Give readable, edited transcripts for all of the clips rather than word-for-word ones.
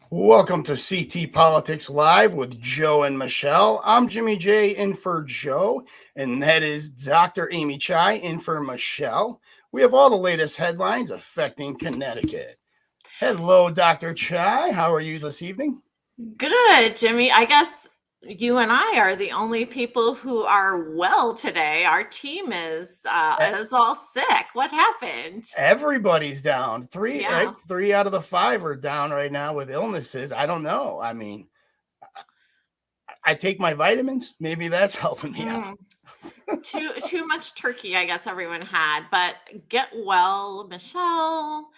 Welcome to CT Politics Live with Joe and Michelle. I'm Jimmy J in for Joe, and that is Dr. Amy Chai in for Michelle. We have all the latest headlines affecting Connecticut. Hello, Dr. Chai. How are you this evening? Good, Jimmy. I guess you and I are the only people who are well today. Our team E- is all sick. What happened? Everybody's down. Three, right? Yeah. 3 out of the 5 are down right now with illnesses. I don't know. I take my vitamins. Maybe that's helping me out. Mm, too much turkey, I guess everyone had. But get well, Michelle,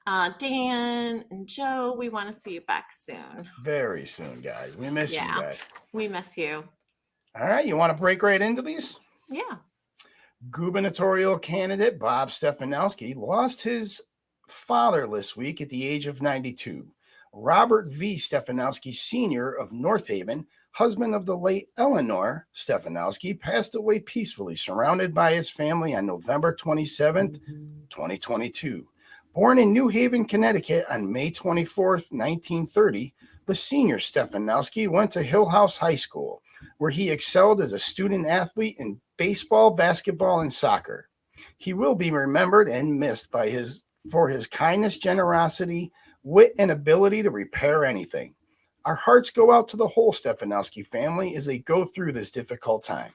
Dan, and Joe. We want to see you back soon. Very soon, guys. We miss you Yeah, guys. we miss you. All right. You want to break right into these? Yeah. Gubernatorial candidate Bob Stefanowski lost his father this week at the age of 92. Robert V. Stefanowski Sr. of North Haven, husband of the late Eleanor Stefanowski, passed away peacefully, surrounded by his family on November 27th, 2022. Born in New Haven, Connecticut on May 24th, 1930, the senior Stefanowski went to Hill House High School, where he excelled as a student athlete in baseball, basketball, and soccer. He will be remembered and missed for his kindness, generosity, wit, and ability to repair anything. Our hearts go out to the whole Stefanowski family as they go through this difficult time.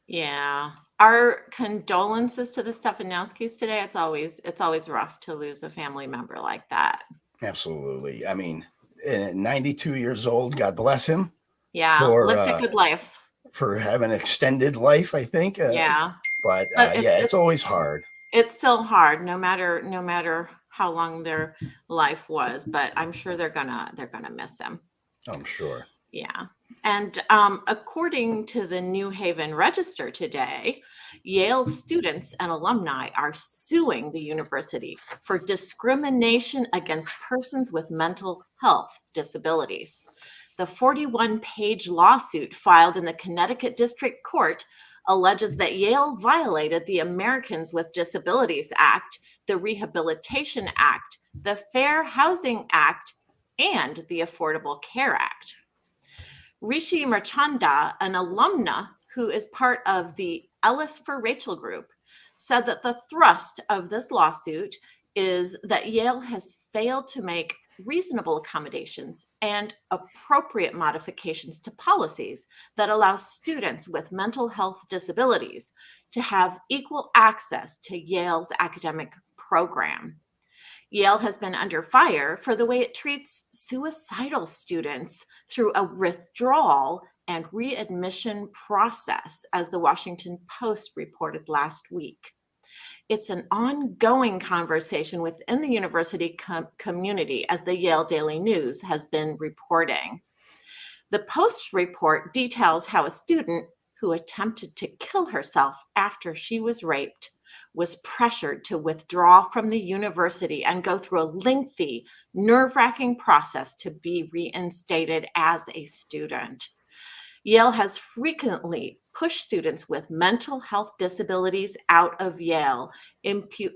Yeah. Our condolences to the Stefanowskis today. It's always rough to lose a family member like that. Absolutely. 92 years old, God bless him Yeah, for lived a uh, good life. for having an extended life, I think. Yeah. But But yeah, it's it's it's always hard. it's still hard no matter how long their life was, but I'm sure they're gonna miss him. I'm sure. Yeah. And according to the New Haven Register today, Yale students and alumni are suing the university for discrimination against persons with mental health disabilities. The 41-page lawsuit filed in the Connecticut District Court alleges that Yale violated the Americans with Disabilities Act, the Rehabilitation Act, the Fair Housing Act, and the Affordable Care Act. Rishi Marchanda, an alumna who is part of the Ellis for Rachel group, said that the thrust of this lawsuit is that Yale has failed to make reasonable accommodations and appropriate modifications to policies that allow students with mental health disabilities to have equal access to Yale's academic program. Yale has been under fire for the way it treats suicidal students through a withdrawal and readmission process, as the Washington Post reported last week. It's an ongoing conversation within the university community, as the Yale Daily News has been reporting. The Post report details how a student who attempted to kill herself after she was raped was pressured to withdraw from the university and go through a lengthy, nerve-wracking process to be reinstated as a student. Yale has frequently pushed students with mental health disabilities out of Yale,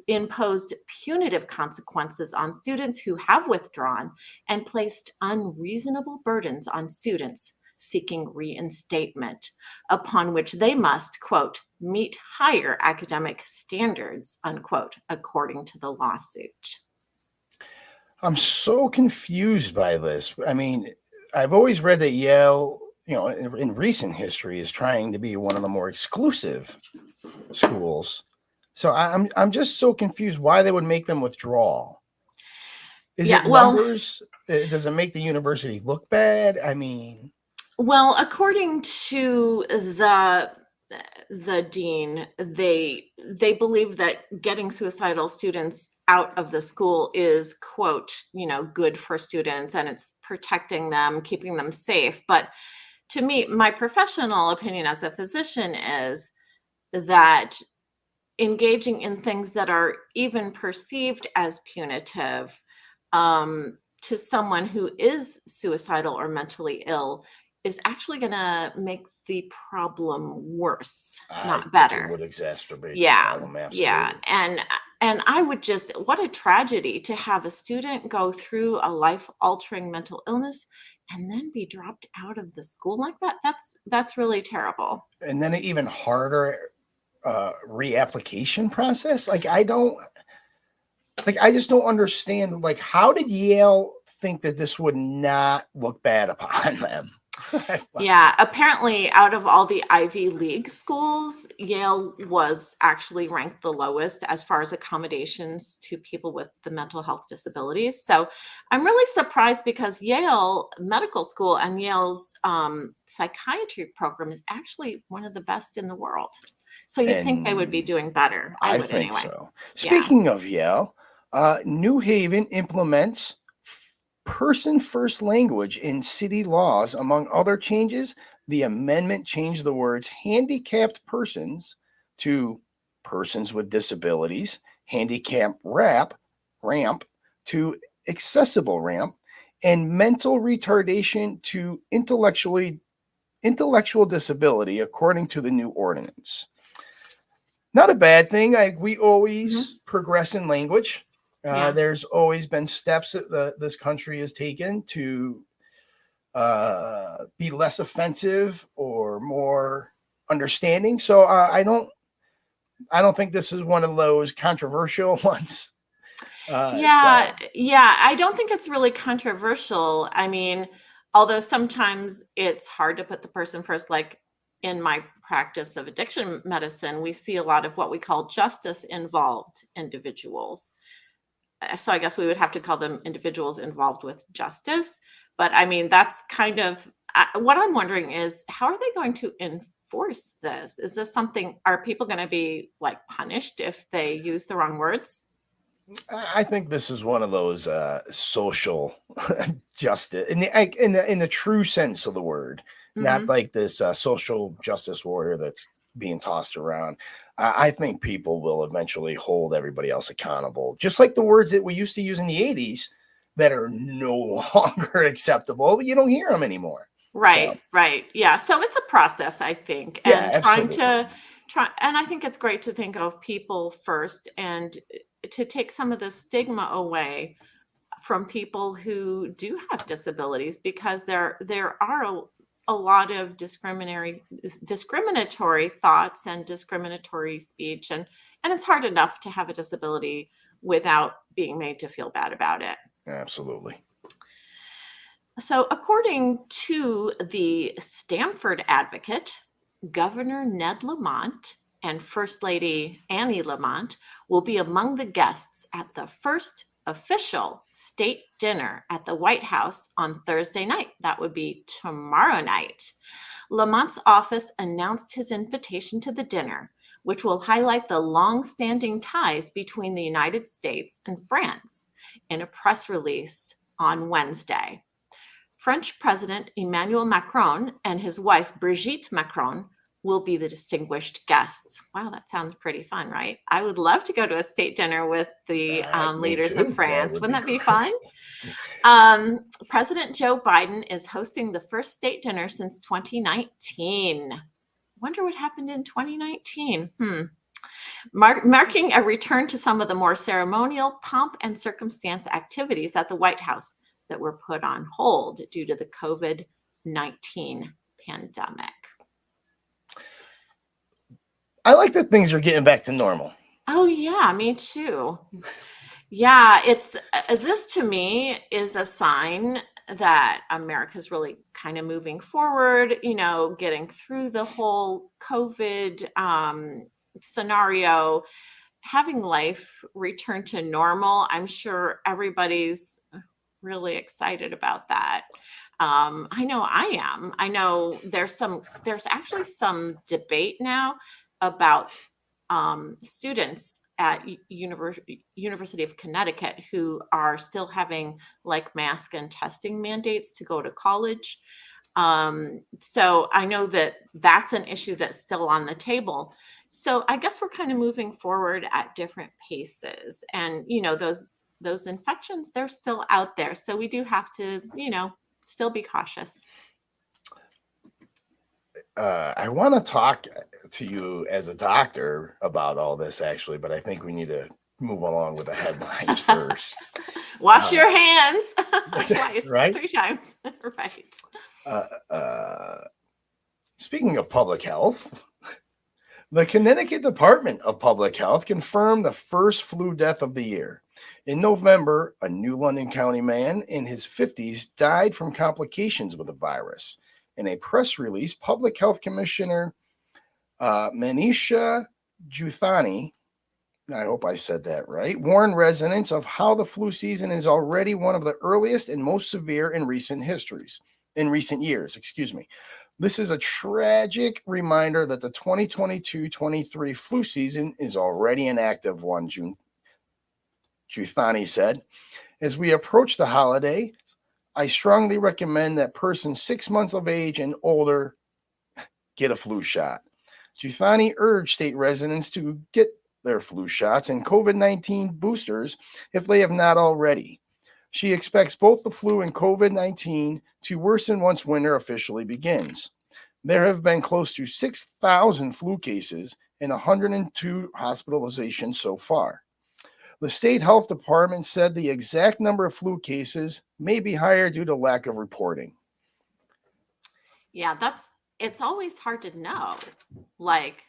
imposed punitive consequences on students who have withdrawn, and placed unreasonable burdens on students seeking reinstatement, upon which they must, quote, meet higher academic standards, unquote, according to the lawsuit. I'm so confused by this. I've always read that Yale, in recent history, is trying to be one of the more exclusive schools. So I'm just so confused why they would make them withdraw. Is Yeah, it well, numbers? Does it make the university look bad? Well, according to the dean, they believe that getting suicidal students out of the school is, quote, good for students, and it's protecting them, keeping them safe. But to me, my professional opinion as a physician is that engaging in things that are even perceived as punitive, to someone who is suicidal or mentally ill is actually going to make the problem worse, I not think it better. would exacerbate the Yeah, problem. yeah. Absolutely. And And I would just, what a tragedy to have a student go through a life-altering mental illness and then be dropped out of the school like that. That's really terrible. And then an even harder reapplication process. I just don't understand. Like, how did Yale think that this would not look bad upon them? Yeah, apparently out of all the Ivy League schools, Yale was actually ranked the lowest as far as accommodations to people with the mental health disabilities. So I'm really surprised because Yale Medical School and Yale's psychiatry program is actually one of the best in the world. So you'd think they would be doing better. I would think anyway. so. Yeah. Speaking of Yale, New Haven implements person first language in city laws. Among other changes, the amendment changed the words handicapped persons to persons with disabilities, handicap ramp to accessible ramp, and mental retardation to intellectual disability, according to the new ordinance. Not a bad thing. We always progress in language. Yeah. There's always been steps that this country has taken to be less offensive or more understanding. So I don't think this is one of those controversial ones. Yeah, I don't think it's really controversial. I mean, although sometimes it's hard to put the person first, like in my practice of addiction medicine, we see a lot of what we call justice involved individuals. So I guess we would have to call them individuals involved with justice. But I mean, that's kind of what I'm wondering is how are they going to enforce this? Is this something, are people going to be like punished if they use the wrong words? I think this is one of those social justice in the true sense of the word, not like this social justice warrior that's being tossed around. I think people will eventually hold everybody else accountable, just like the words that we used to use in the 80s that are no longer acceptable, but you don't hear them anymore. Right, right. Yeah. So it's a process, I think, Yeah, and absolutely. and I think it's great to think of people first and to take some of the stigma away from people who do have disabilities because there are a lot of discriminatory thoughts and discriminatory speech and it's hard enough to have a disability without being made to feel bad about it. Absolutely. So, according to the Stamford Advocate, Governor Ned Lamont and First Lady Annie Lamont will be among the guests at the first official state dinner at the White House on Thursday night. That would be tomorrow night. Lamont's office announced his invitation to the dinner, which will highlight the long-standing ties between the United States and France in a press release on Wednesday. French President Emmanuel Macron and his wife Brigitte Macron will be the distinguished guests. Wow, that sounds pretty fun, right? I would love to go to a state dinner with the leaders of France. Wouldn't that be fun? President Joe Biden is hosting the first state dinner since 2019. Wonder what happened in 2019. Marking a return to some of the more ceremonial pomp and circumstance activities at the White House that were put on hold due to the COVID-19 pandemic. I like that things are getting back to normal. Oh yeah, me too. Yeah, it's this to me is a sign that America's really kind of moving forward, getting through the whole COVID scenario, having life return to normal. I'm sure everybody's really excited about that. I know I am. I know there's actually some debate now about students at University of Connecticut who are still having like mask and testing mandates to go to college. So I know that that's an issue that's still on the table. So I guess we're kind of moving forward at different paces, and those infections, they're still out there. So we do have to, still be cautious. I want to talk to you as a doctor about all this actually, but I think we need to move along with the headlines first. Wash your hands twice, right? 3 times. Right. Speaking of public health, the Connecticut Department of Public Health confirmed the first flu death of the year. In November, a New London County man in his 50s died from complications with the virus. In a press release, Public Health Commissioner Manisha Juthani, I hope I said that right, warned residents of how the flu season is already one of the earliest and most severe in recent years. This is a tragic reminder that the 2022-23 flu season is already an active one, Juthani said. As we approach the holiday, I strongly recommend that persons 6 months of age and older get a flu shot. Juthani urged state residents to get their flu shots and COVID-19 boosters if they have not already. She expects both the flu and COVID-19 to worsen once winter officially begins. There have been close to 6,000 flu cases and 102 hospitalizations so far. The state health department said the exact number of flu cases may be higher due to lack of reporting. Yeah, it's always hard to know, like,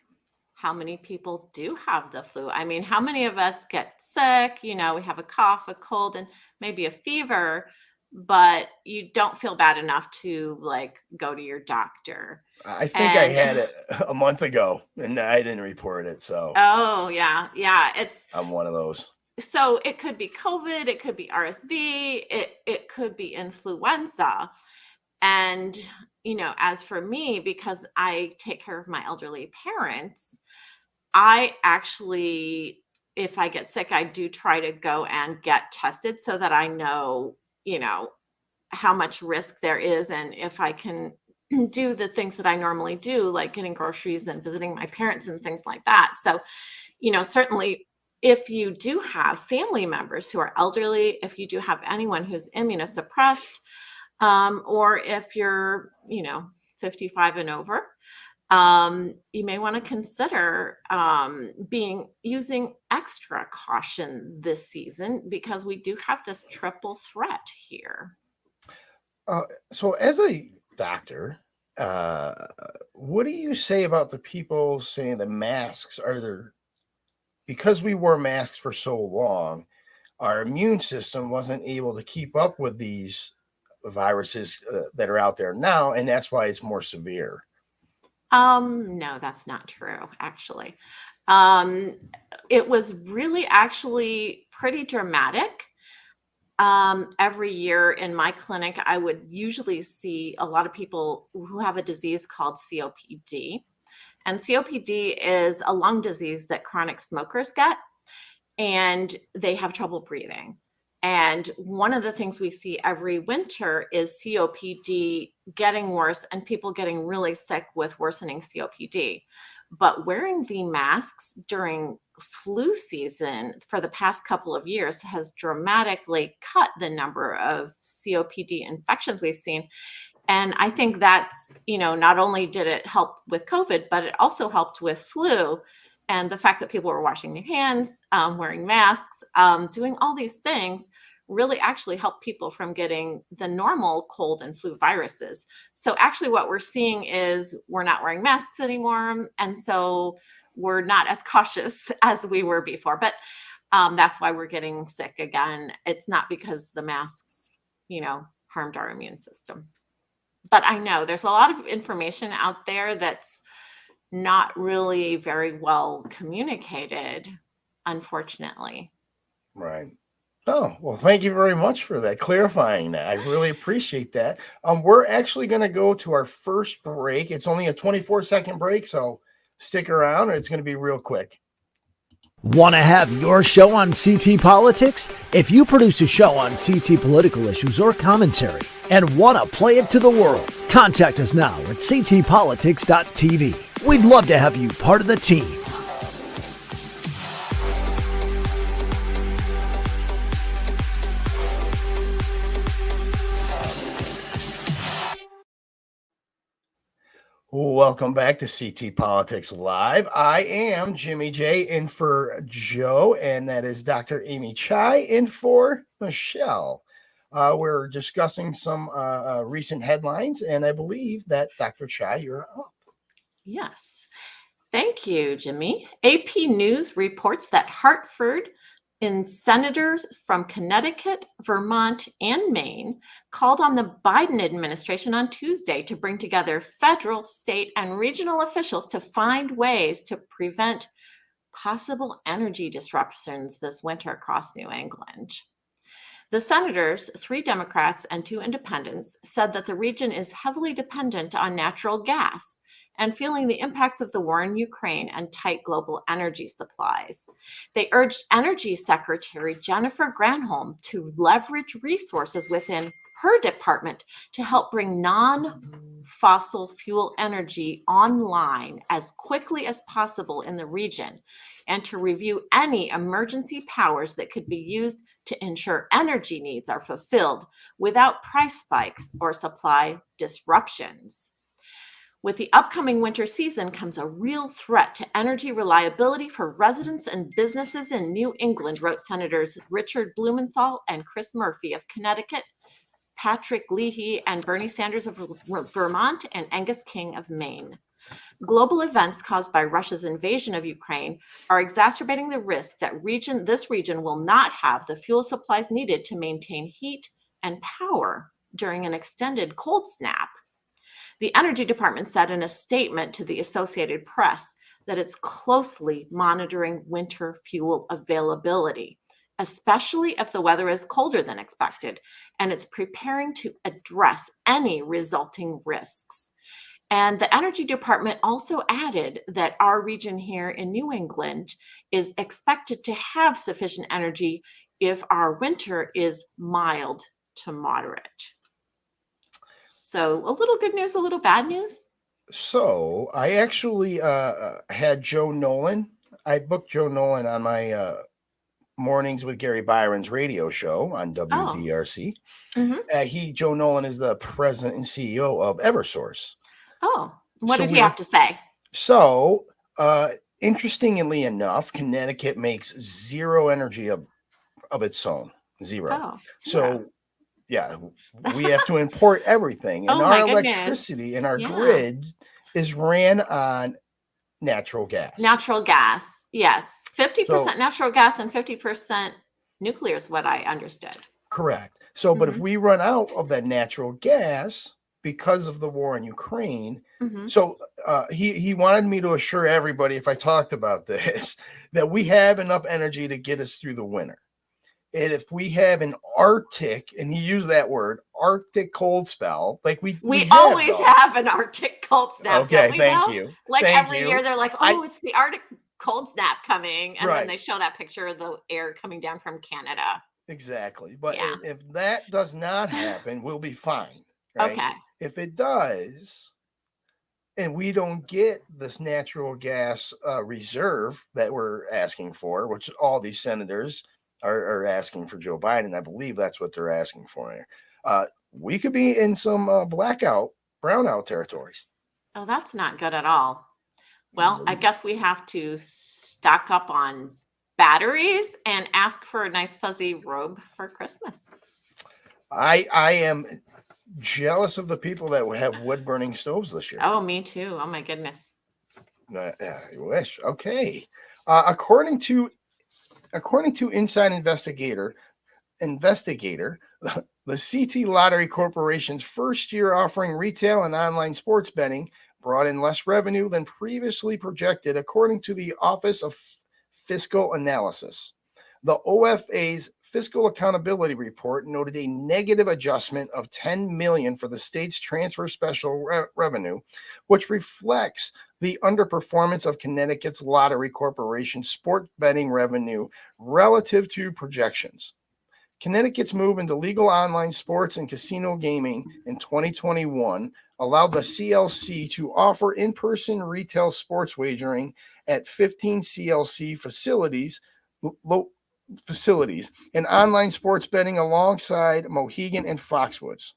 how many people do have the flu. I mean, how many of us get sick? We have a cough, a cold, and maybe a fever, but you don't feel bad enough to go to your doctor. I think I had it a month ago and I didn't report it. So oh yeah, I'm one of those. So it could be COVID, it could be RSV, it could be influenza. And as for me, because I take care of my elderly parents, I actually, if I get sick, I do try to go and get tested so that I know, how much risk there is and if I can do the things that I normally do, like getting groceries and visiting my parents and things like that. So, certainly if you do have family members who are elderly, if you do have anyone who's immunosuppressed, or if you're, 55 and over, you may want to consider using extra caution this season because we do have this triple threat here. So as a doctor, what do you say about the people saying the masks are there? Because we wore masks for so long, our immune system wasn't able to keep up with these viruses that are out there now, and that's why it's more severe. No, that's not true, actually. It was really actually pretty dramatic. Every year in my clinic, I would usually see a lot of people who have a disease called COPD. And COPD is a lung disease that chronic smokers get, and they have trouble breathing. And one of the things we see every winter is COPD getting worse and people getting really sick with worsening COPD. But wearing the masks during flu season for the past couple of years has dramatically cut the number of COPD infections we've seen. And I think that's, not only did it help with COVID, but it also helped with flu. And the fact that people were washing their hands, wearing masks, doing all these things really actually helped people from getting the normal cold and flu viruses. So actually what we're seeing is we're not wearing masks anymore. And so we're not as cautious as we were before. But that's why we're getting sick again. It's not because the masks, harmed our immune system. But I know there's a lot of information out there that's not really very well communicated, unfortunately. Right. Oh, well, thank you very much for that, clarifying that. I really appreciate that. We're actually going to go to our first break. It's only a 24-second break, so stick around, or it's going to be real quick. Want to have your show on CT Politics? If you produce a show on CT political issues or commentary and want to play it to the world, contact us now at ctpolitics.tv. We'd love to have you part of the team. Welcome back to CT Politics Live. I am Jimmy J in for Joe, and that is Dr. Amy Chai in for Michelle. We're discussing some recent headlines, and I believe that Dr. Chai, you're up. Yes. Thank you, Jimmy. AP News reports that Hartford and senators from Connecticut, Vermont, and Maine called on the Biden administration on Tuesday to bring together federal, state, and regional officials to find ways to prevent possible energy disruptions this winter across New England. The senators, 3 Democrats and 2 independents, said that the region is heavily dependent on natural gas and feeling the impacts of the war in Ukraine and tight global energy supplies. They urged Energy Secretary Jennifer Granholm to leverage resources within her department to help bring non-fossil fuel energy online as quickly as possible in the region, and to review any emergency powers that could be used to ensure energy needs are fulfilled without price spikes or supply disruptions. With the upcoming winter season comes a real threat to energy reliability for residents and businesses in New England, wrote Senators Richard Blumenthal and Chris Murphy of Connecticut, Patrick Leahy and Bernie Sanders of Vermont, and Angus King of Maine. Global events caused by Russia's invasion of Ukraine are exacerbating the risk that this region will not have the fuel supplies needed to maintain heat and power during an extended cold snap. The Energy Department said in a statement to the Associated Press that it's closely monitoring winter fuel availability, especially if the weather is colder than expected, and it's preparing to address any resulting risks. And the Energy Department also added that our region here in New England is expected to have sufficient energy if our winter is mild to moderate. So a little good news, a little bad news. So I actually had Joe Nolan. I booked Joe Nolan on my Mornings with Gary Byron's radio show on WDRC. Joe Nolan is the president and CEO of Eversource. Oh, what did he have to say? So, interestingly enough, Connecticut makes zero energy of its own. Zero. So, yeah, we have to import everything. And our electricity and our grid is ran on natural gas. Natural gas, yes. 50% natural gas and 50% nuclear is what I understood. Correct. So, but if we run out of that natural gas because of the war in Ukraine, so he wanted me to assure everybody, if I talked about this, that we have enough energy to get us through the winter. And if we have an Arctic, and he used that word, Arctic cold spell, like we always have an Arctic cold snap. Okay, thank you. Like every year, they're like, "Oh, it's the Arctic cold snap coming," and then they show that picture of the air coming down from Canada. Exactly, but if that does not happen, we'll be fine. Right? Okay. If it does, and we don't get this natural gas reserve that we're asking for, which all these senators are asking for Joe Biden, I believe that's what they're asking for here. We could be in some brownout territories. Oh, that's not good at all. Well, I guess we have to stock up on batteries and ask for a nice fuzzy robe for Christmas. I am jealous of the people that have wood burning stoves this year. Oh, me too. Oh my goodness. I wish. Okay. According to Inside Investigator, the CT Lottery Corporation's first year offering retail and online sports betting brought in less revenue than previously projected, according to the Office of Fiscal Analysis. The OFA's Fiscal Accountability Report noted a negative adjustment of $10 million for the state's transfer special revenue, which reflects the underperformance of Connecticut's Lottery Corporation sport betting revenue relative to projections. Connecticut's move into legal online sports and casino gaming in 2021 allowed the CLC to offer in-person retail sports wagering at 15 CLC facilities and online sports betting alongside Mohegan and Foxwoods.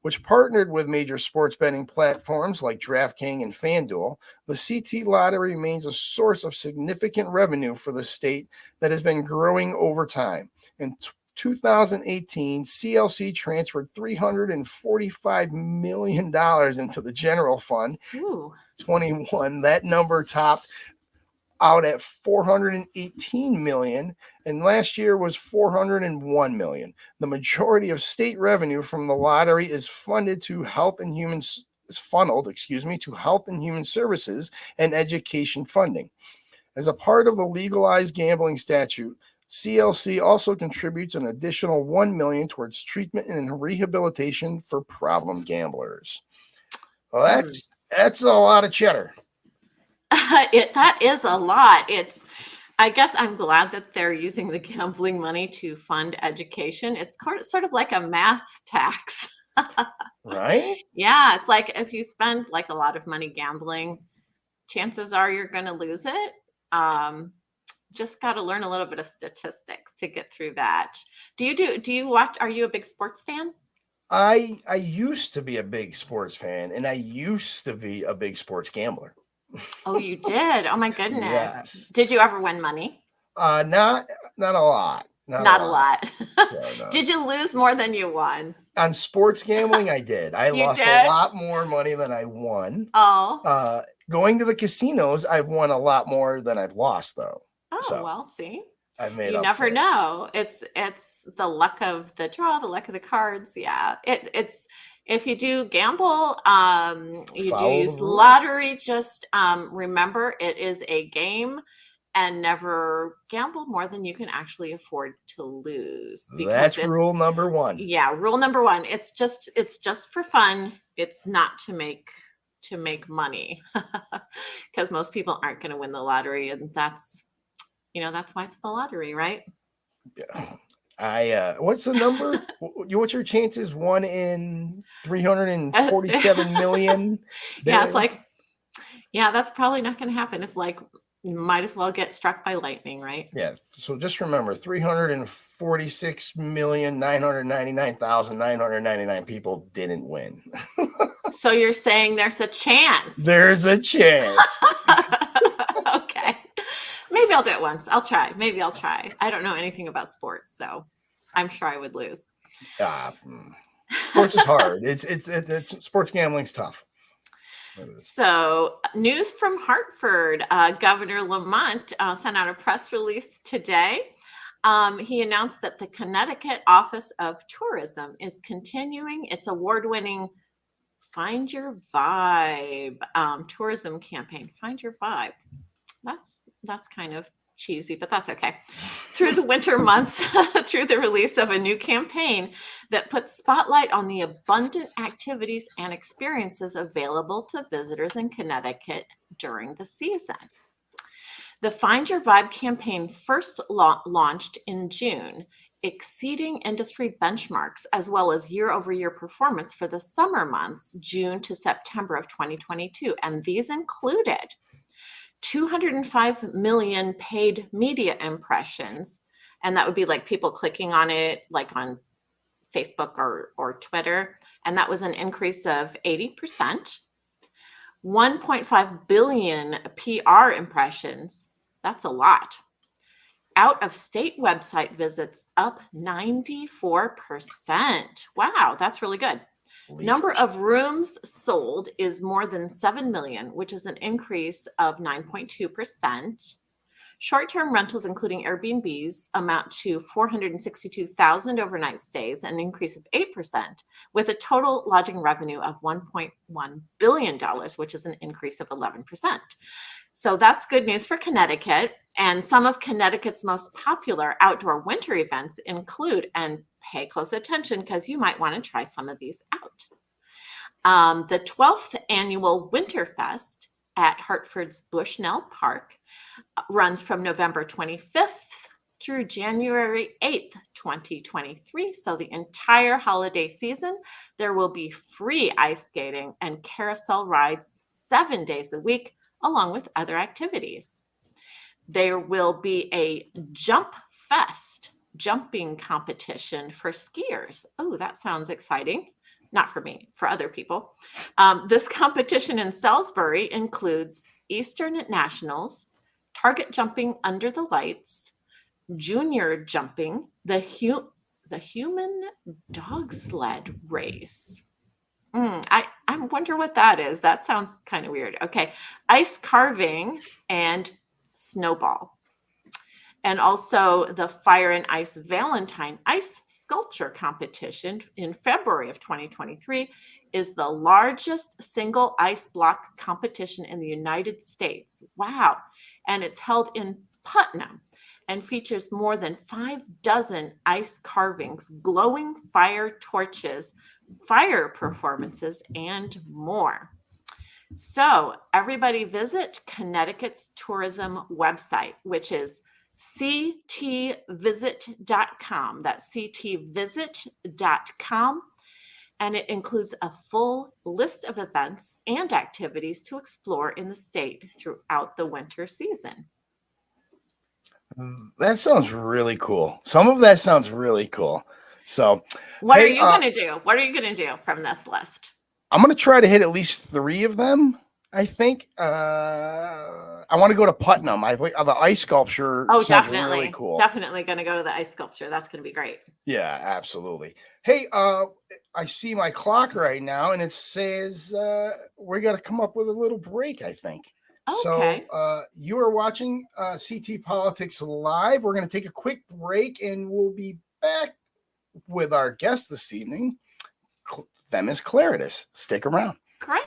which partnered with major sports betting platforms like DraftKings and FanDuel. The CT lottery remains a source of significant revenue for the state that has been growing over time. In 2018, CLC transferred $345 million into the general fund. Ooh. 21, that number topped out at 418 million, and last year was 401 million. The majority of state revenue from the lottery is funneled to health and human services and education funding. As a part of the legalized gambling statute, CLC also contributes an additional 1 million towards treatment and rehabilitation for problem gamblers. Well, that's a lot of cheddar. That is a lot. I guess I'm glad that they're using the gambling money to fund education. It's sort of like a math tax. Right? Yeah, it's like if you spend like a lot of money gambling, chances are you're going to lose it. Just got to learn a little bit of statistics to get through that. Do you watch? Are you a big sports fan? I used to be a big sports fan, and I used to be a big sports gambler. Oh, you did? Oh my goodness. Yes. Did you ever win money? Not a lot. Not a lot. So, no. Did you lose more than you won? On sports gambling, I did. I lost a lot more money than I won. Oh. Going to the casinos, I've won a lot more than I've lost, though. Oh, so, well, see. I've made You never know. It's the luck of the draw, the luck of the cards. Yeah. It's if you do gamble, you do use lottery, just remember it is a game, and never gamble more than you can actually afford to lose. That's rule number one. Yeah, rule number one. It's just for fun. It's not to make money, because most people aren't going to win the lottery, and that's why it's the lottery, right? Yeah. What's the number? What's your chances? 1 in 347 million? Yeah, it's like, that's probably not going to happen. It's like, you might as well get struck by lightning, right? Yeah. So just remember, 346,999,999 people didn't win. So you're saying there's a chance? There's a chance. Okay. Maybe I'll do it once. I'll try. Maybe I'll try. I don't know anything about sports, so I'm sure I would lose. Sports is hard. It's sports gambling's tough. So, news from Hartford. Governor Lamont sent out a press release today. He announced that the Connecticut Office of Tourism is continuing its award-winning Find Your Vibe tourism campaign. Find Your Vibe. That's kind of cheesy, but that's okay. Through the winter months, through the release of a new campaign that puts spotlight on the abundant activities and experiences available to visitors in Connecticut during the season. The Find Your Vibe campaign first launched in June, exceeding industry benchmarks as well as year-over-year performance for the summer months, June to September of 2022. And these included 205 million paid media impressions, and that would be like people clicking on it like on Facebook or Twitter, and that was an increase of 80%. 1.5 billion PR impressions, that's a lot. Out of state website visits up 94%. Wow, that's really good. Number of rooms sold is more than 7 million, which is an increase of 9.2%. Short-term rentals, including Airbnbs, amount to 462,000 overnight stays, an increase of 8%, with a total lodging revenue of $1.1 billion, which is an increase of 11%. So that's good news for Connecticut. And some of Connecticut's most popular outdoor winter events include, and pay close attention because you might want to try some of these out. The 12th annual Winterfest at Hartford's Bushnell Park runs from November 25th through January 8th, 2023. So the entire holiday season, there will be free ice skating and carousel rides 7 days a week, along with other activities. There will be a Jump Fest jumping competition for skiers. Oh, that sounds exciting. not for me, for other people. This competition in Salisbury includes Eastern Nationals, target jumping under the lights, junior jumping, the human dog sled race. I wonder what that is. That sounds kind of weird. Okay. Ice carving and snowball. And also the Fire and Ice Valentine Ice Sculpture Competition in February of 2023 is the largest single ice block competition in the United States. Wow. And it's held in Putnam and features more than 6 ice carvings, glowing fire torches, fire performances, and more. So everybody visit Connecticut's tourism website, which is ctvisit.com. That's ctvisit.com. And it includes a full list of events and activities to explore in the state throughout the winter season. That sounds really cool. Some of that sounds really cool. So what are you going to do? What are you going to do from this list? I'm going to try to hit at least 3 of them. I think I want to go to Putnam. I think the ice sculpture sounds really cool. Definitely going to go to the ice sculpture. That's going to be great. Yeah, absolutely. Hey, I see my clock right now, and it says we got to come up with a little break, I think. Okay. So you are watching CT Politics Live. We're going to take a quick break, and we'll be back with our guest this evening, Themis Klarides. Stick around. Great.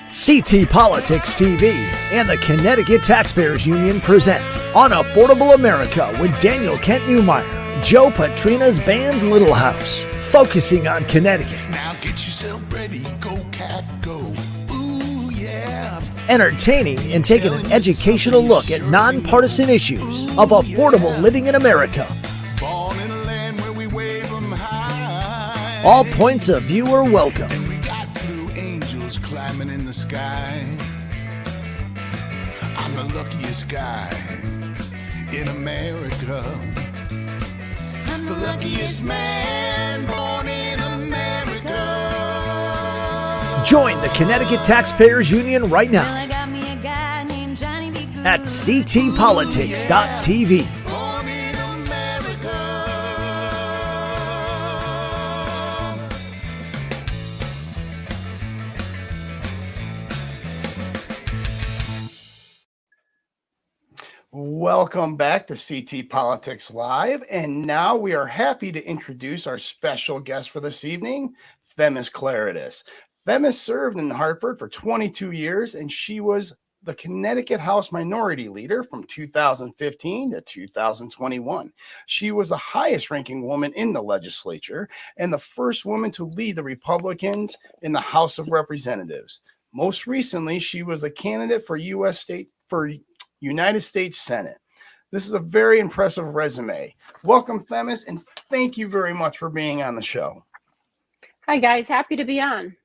CT Politics TV and the Connecticut Taxpayers Union present Unaffordable America with Daniel Kent Newmeyer, Joe Patrina's band Little House, focusing on Connecticut. Now get yourself ready, go cat go. Ooh yeah. Entertaining and taking an educational look at nonpartisan issues of affordable living in America. Born in a land where we wave 'em high. All points of view are welcome. And we got blue angels climbing in the sky. I'm the luckiest guy in America. I'm the luckiest man born in America. Join the Connecticut Taxpayers Union right now at ctpolitics.tv. Born in America. Welcome back to CT Politics Live. And now we are happy to introduce our special guest for this evening, Themis Klarides. Themis served in Hartford for 22 years, and she was the Connecticut House Minority Leader from 2015 to 2021. She was the highest ranking woman in the legislature and the first woman to lead the Republicans in the House of Representatives. Most recently, she was a candidate for United States Senate. This is a very impressive resume. Welcome, Themis, and thank you very much for being on the show. Hi, guys. Happy to be on.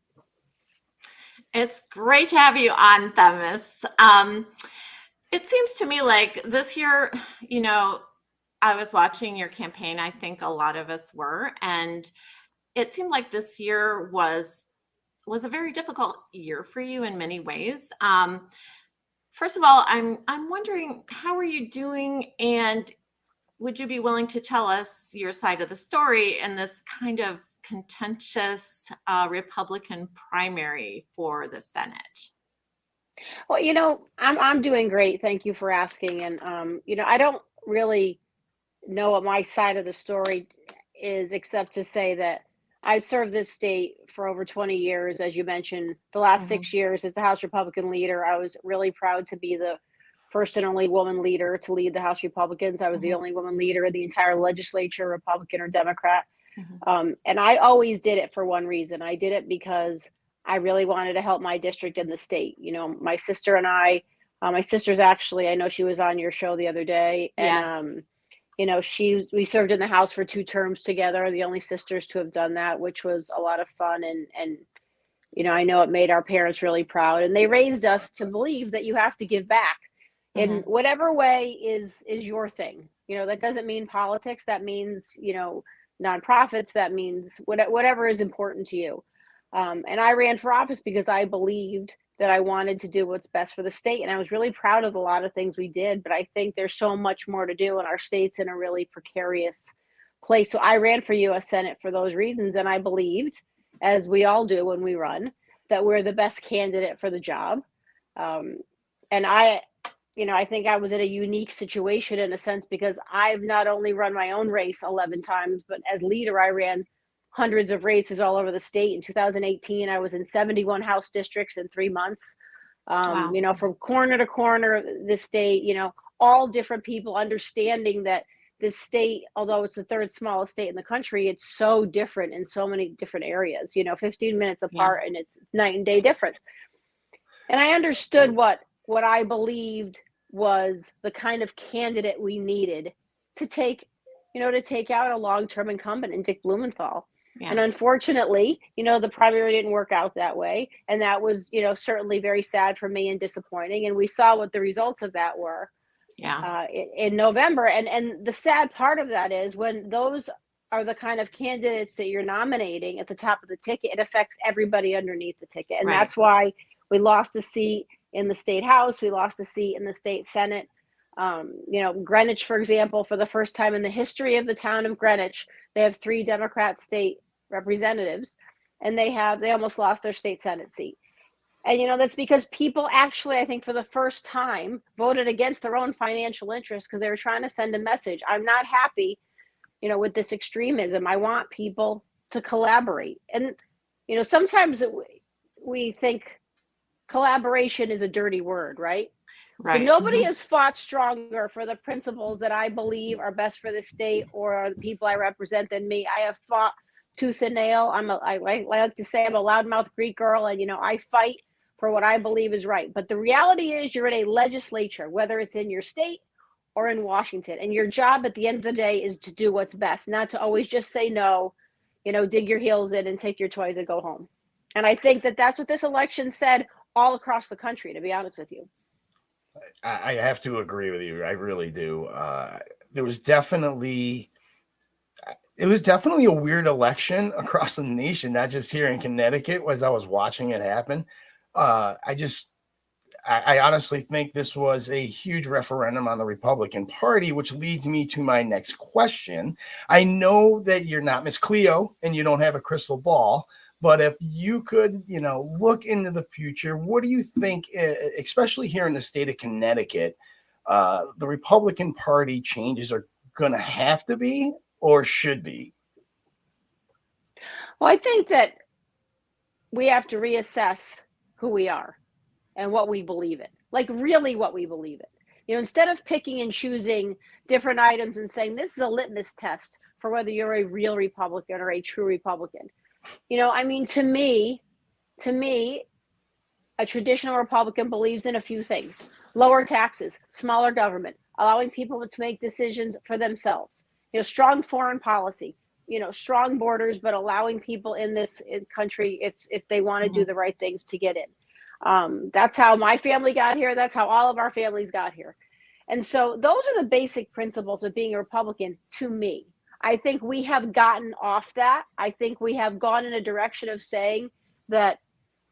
It's great to have you on, Themis. It seems to me like this year, I was watching your campaign. I think a lot of us were, and it seemed like this year was a very difficult year for you in many ways. First of all, I'm wondering, how are you doing, and would you be willing to tell us your side of the story in this kind of contentious Republican primary for the Senate? Well, I'm doing great. Thank you for asking. And I don't really know what my side of the story is, except to say that I served this state for over 20 years, as you mentioned. The last 6 years as the House Republican leader, I was really proud to be the first and only woman leader to lead the House Republicans. I was the only woman leader in the entire legislature, Republican or Democrat. And I always did it for one reason. I did it because I really wanted to help my district in the state. My sister and I, my sister's actually, I know she was on your show the other day. And, we served in the House for 2 terms together, the only sisters to have done that, which was a lot of fun. And I know it made our parents really proud. And they raised us to believe that you have to give back in whatever way is your thing. That doesn't mean politics. That means, nonprofits. That means whatever is important to you. And I ran for office because I believed that I wanted to do what's best for the state. And I was really proud of a lot of things we did, but I think there's so much more to do, and our state's in a really precarious place. So I ran for U.S. Senate for those reasons. And I believed, as we all do when we run, that we're the best candidate for the job. And I think I was in a unique situation in a sense, because I've not only run my own race 11 times, but as leader, I ran hundreds of races all over the state. In 2018, I was in 71 House districts in 3 months. Wow. From corner to corner, the state, all different people understanding that this state, although it's the third smallest state in the country, it's so different in so many different areas, 15 minutes apart, and it's night and day different. And I understood what I believed was the kind of candidate we needed to take out a long-term incumbent in Dick Blumenthal. Yeah. And unfortunately, the primary didn't work out that way. And that was, certainly very sad for me and disappointing. And we saw what the results of that were in November. And the sad part of that is, when those are the kind of candidates that you're nominating at the top of the ticket, it affects everybody underneath the ticket. And that's why we lost a seat in the state house. We lost a seat in the state Senate. Greenwich, for example, for the first time in the history of the town of Greenwich, they have 3 Democrat state representatives, and they almost lost their state Senate seat. And that's because people actually, I think, for the first time, voted against their own financial interests, because they were trying to send a message. I'm not happy, with this extremism. I want people to collaborate. And, sometimes we think collaboration is a dirty word, right? So nobody has fought stronger for the principles that I believe are best for the state or the people I represent than me. I have fought tooth and nail. I like to say I'm a loudmouth Greek girl, and I fight for what I believe is right. But the reality is, you're in a legislature, whether it's in your state or in Washington, and your job at the end of the day is to do what's best, not to always just say no, dig your heels in and take your toys and go home. And I think that that's what this election said all across the country, to be honest with you. I have to agree with you. I really do. It was definitely a weird election across the nation, not just here in Connecticut, as I was watching it happen. I honestly think this was a huge referendum on the Republican Party, which leads me to my next question. I know that you're not Miss Cleo and you don't have a crystal ball, but if you could, look into the future, what do you think, especially here in the state of Connecticut, the Republican Party changes are going to have to be or should be? Well, I think that we have to reassess who we are and what we believe in, like really what we believe in. Instead of picking and choosing different items and saying this is a litmus test for whether you're a real Republican or a true Republican. To me, a traditional Republican believes in a few things: lower taxes, smaller government, allowing people to make decisions for themselves, strong foreign policy, strong borders, but allowing people in this country, if they want to do the right things, to get in. That's how my family got here. That's how all of our families got here. And so those are the basic principles of being a Republican to me. I think we have gotten off that. I think we have gone in a direction of saying that,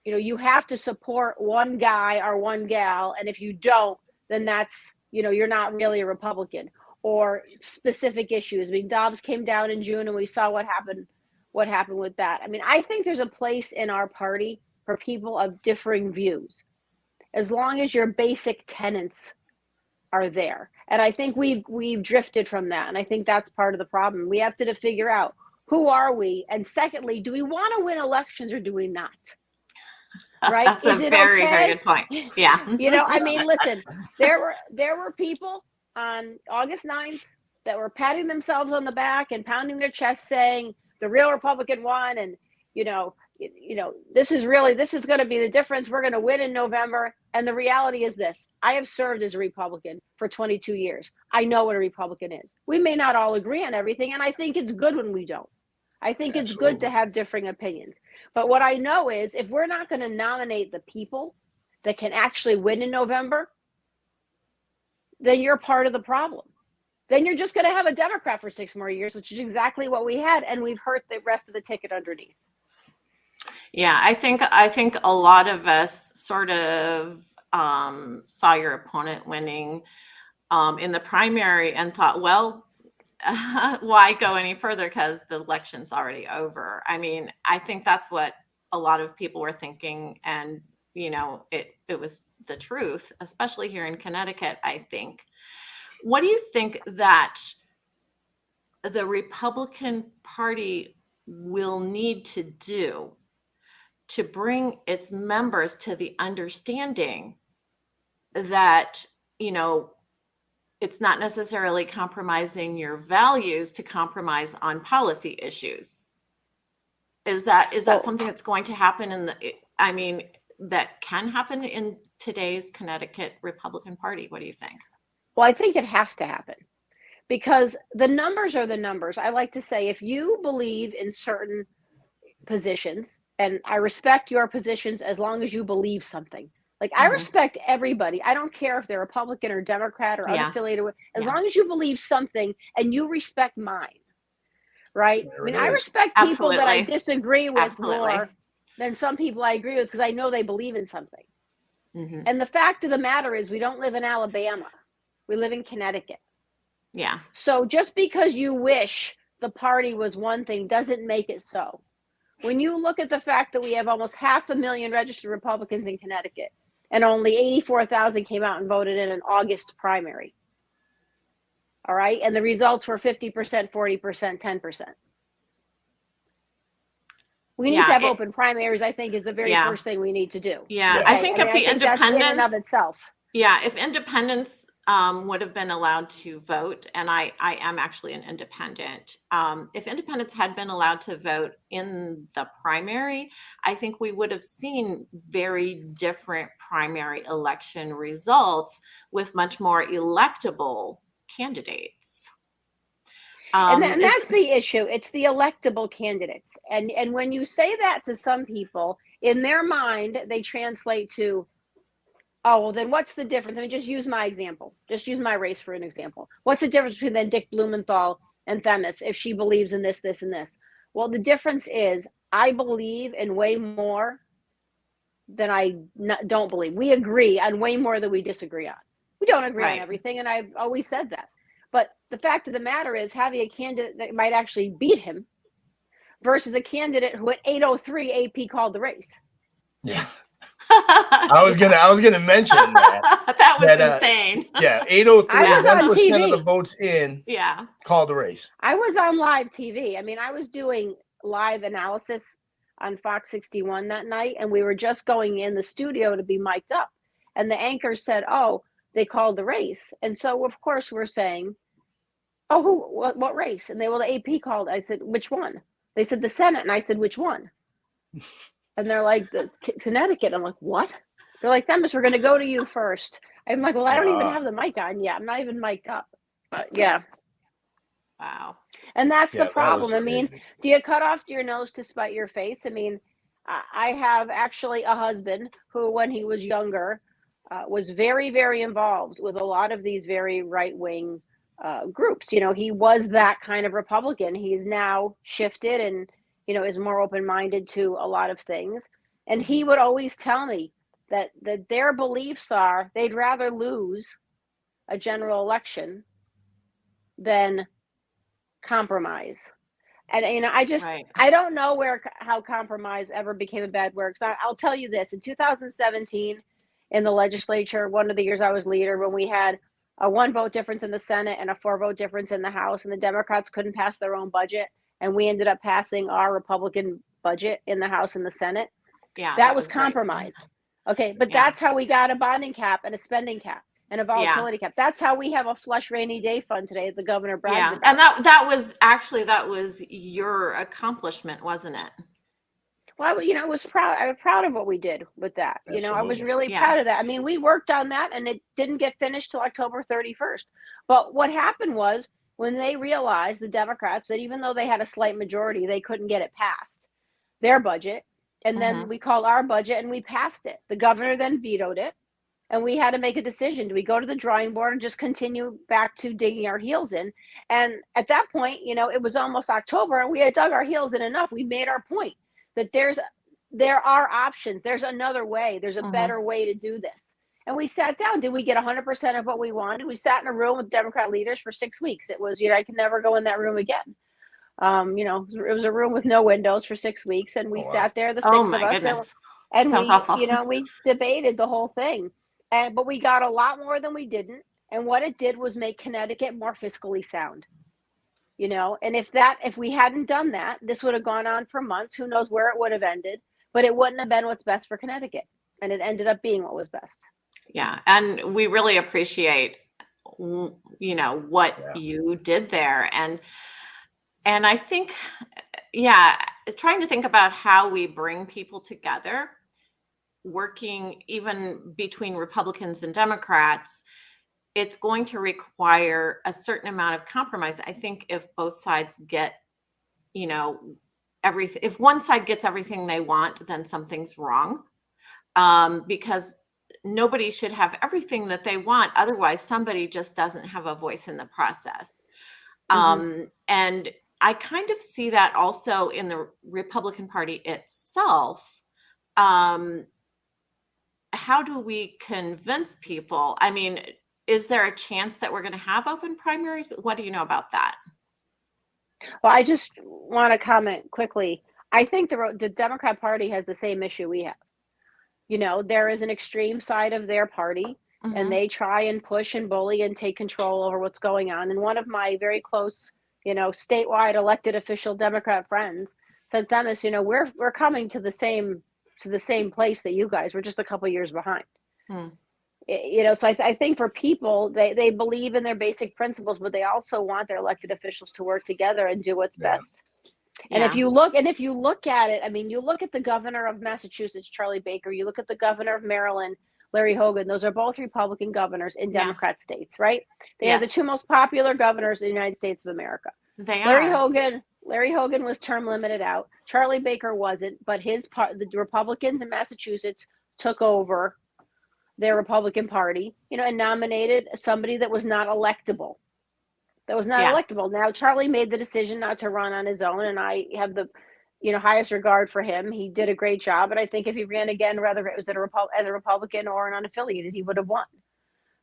you have to support one guy or one gal. And if you don't, then that's, you're not really a Republican. Or specific issues. Dobbs came down in June and we saw what happened with that. I think there's a place in our party for people of differing views, as long as your basic tenets are there. And I think we've drifted from that. And I think that's part of the problem. We have to figure out, who are we? And secondly, do we want to win elections or do we not? Right? That's a very, very good point. Yeah. Listen, there were people on August 9th that were patting themselves on the back and pounding their chest saying the real Republican won. And, this is going to be the difference. We're going to win in November. And the reality is this: I have served as a Republican for 22 years. I know what a Republican is. We may not all agree on everything, and I think it's good when we don't. I think it's good to have differing opinions. But what I know is, if we're not going to nominate the people that can actually win in November, then you're part of the problem. then you're just going to have a Democrat for 6 more years, which is exactly what we had. And we've hurt the rest of the ticket underneath. Yeah, I think a lot of us sort of saw your opponent winning in the primary and thought, well, why go any further because the election's already over. I mean, I think that's what a lot of people were thinking, and it was the truth, especially here in Connecticut, I think. What do you think that the Republican Party will need to do to bring its members to the understanding that, it's not necessarily compromising your values to compromise on policy issues? Is that something that's going to happen that can happen in today's Connecticut Republican Party? What do you think? Well, I think it has to happen because the numbers are the numbers. I like to say, if you believe in certain positions, and I respect your positions as long as you believe something. Like, I respect everybody. I don't care if they're Republican or Democrat or unaffiliated with, as long as you believe something and you respect mine, right? There I mean, it I is. respect people that I Absolutely. disagree with Absolutely. more than some people I agree with because I know they believe in something. Mhm. And the fact of the matter is, we don't live in Alabama. We live in Connecticut. Yeah. So just because you wish the party was one thing doesn't make it so. When you look at the fact that we have almost 500,000 registered Republicans in Connecticut and only 84,000 came out and voted in an August primary. All right. And the results were 50%, 40%, 10%. We need to have open primaries, I think, is the very first thing we need to do. Yeah. Okay? I think if the that's in and of itself. Yeah, if independents would have been allowed to vote, and I am actually an independent, if independents had been allowed to vote in the primary, I think we would have seen very different primary election results with much more electable candidates. And that's the issue. It's the electable candidates. And when you say that to some people, in their mind, they translate to, oh, well, then what's the difference? I mean, just use my example. Just use my race for an example. What's the difference between then Dick Blumenthal and Themis if she believes in this, this, and this? Well, the difference is I believe in way more than I don't believe. We agree on way more than we disagree on. We don't agree on everything, and I've always said that. But the fact of the matter is having a candidate that might actually beat him versus a candidate who at 8:03 AP called the race. Yeah. I was gonna mention that. That was insane. Yeah, 8:03. I was on 1% of TV. the votes in. Yeah. Called the race. I was on live TV. I mean, I was doing live analysis on Fox 61 that night, and we were just going in the studio to be mic'd up. And the anchor said, "Oh, they called the race." And so, of course, we're saying, "Oh, what race?" And they, well, the AP called. I said, "Which one?" They said, "The Senate." And I said, "Which one?" And they're like, "The Connecticut." I'm like, "What?" They're like, "Themis, we're going to go to you first." I'm like, "Well, I don't even have the mic on yet. I'm not even mic'd up." But yeah. Wow. And that's the That problem. was I mean, crazy. do you cut off your nose to spite your face? I mean, I have actually a husband who, when he was younger, was very, very involved with a lot of these very right-wing groups. You know, he was that kind of Republican. He's now shifted and, you know, is more open-minded to a lot of things. And he would always tell me that their beliefs are they'd rather lose a general election than compromise. And, you know, I don't know how compromise ever became a bad word. So I'll tell you this: in 2017, in the legislature, one of the years I was leader, when we had a 1 vote difference in the Senate and a 4 vote difference in the House, and the Democrats couldn't pass their own budget, and we ended up passing our Republican budget in the House and the Senate. Yeah, that was great. compromise. Okay, but that's how we got a bonding cap and a spending cap and a volatility cap. That's how we have a flush rainy day fund today. The governor brags about. And that was your accomplishment, wasn't it? Well, you know, I was proud of what we did with that. Absolutely. You know, I was really proud of that. I mean, we worked on that and it didn't get finished till October 31st. But what happened was when they realized, the Democrats, that even though they had a slight majority, they couldn't get it passed, their budget. And then we called our budget and we passed it. The governor then vetoed it. And we had to make a decision. Do we go to the drawing board and just continue back to digging our heels in? And at that point, it was almost October and we had dug our heels in enough. We made our point that there are options. There's another way. There's a better way to do this. And we sat down. Did we get 100% of what we wanted? We sat in a room with Democrat leaders for 6 weeks. It was, I could never go in that room again. It was a room with no windows for 6 weeks. And we sat there, the six Oh of my us, goodness. and Sounds awful. we debated the whole thing. But we got a lot more than we didn't. And what it did was make Connecticut more fiscally sound. And if we hadn't done that, this would have gone on for months. Who knows where it would have ended, but it wouldn't have been what's best for Connecticut. And it ended up being what was best. Yeah. And we really appreciate, what you did there. And I think, trying to think about how we bring people together, working even between Republicans and Democrats, it's going to require a certain amount of compromise. I think if both sides get, everything, if one side gets everything they want, then something's wrong. Because nobody should have everything that they want. Otherwise, somebody just doesn't have a voice in the process. And I kind of see that also in the Republican Party itself. How do we convince people? I mean, is there a chance that we're going to have open primaries? What do you know about that? Well, I just want to comment quickly. I think the Democrat Party has the same issue we have. There is an extreme side of their party, and they try and push and bully and take control over what's going on. And one of my very close, statewide elected official Democrat friends said, Themis, we're coming to the same place that you guys. We're just a couple years behind. So I think for people, they believe in their basic principles, but they also want their elected officials to work together and do what's best. And if you look at it, I mean, you look at the governor of Massachusetts, Charlie Baker, you look at the governor of Maryland, Larry Hogan, those are both Republican governors in Democrat states, right? They are the two most popular governors in the United States of America. They Larry are. Hogan was term limited out. Charlie Baker wasn't, but the Republicans in Massachusetts took over their Republican Party, and nominated somebody that was not electable. Now, Charlie made the decision not to run on his own, and I have the, highest regard for him. He did a great job, and I think if he ran again, whether it was as a Republican or an unaffiliated, he would have won.